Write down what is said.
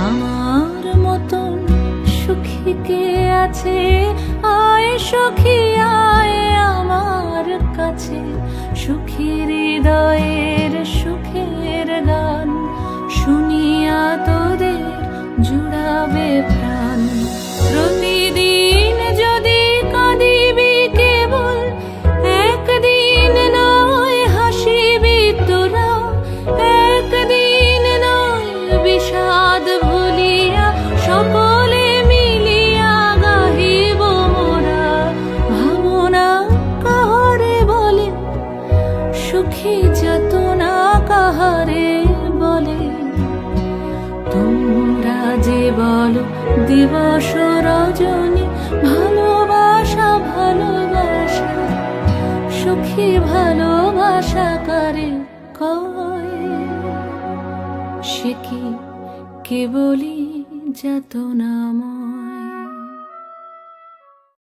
আমার মতন সুখী কে আছে? আয় সখী আয় আমার কাছে, সুখী হৃদয়ের সুখের গান শুনিয়া তোদের জুড়াবে প্রাণ। প্রতিদিন যদি কাঁদিবি কেবল, একদিন নয় হাসিবি তোরা, একদিন নয় বিষাদ ভুলিয়া সকলে মিলিয়া গাহিব মোরা। ভাবনা কাহারে বলে, সুখী যাতনা কাহারে বলে? তোমরা যে বলো দিবস রজনী, ভালোবাসা ভালোবাসা, সুখী ভালোবাসা কারে কয়? সে কি কেবলই যাতনাময়?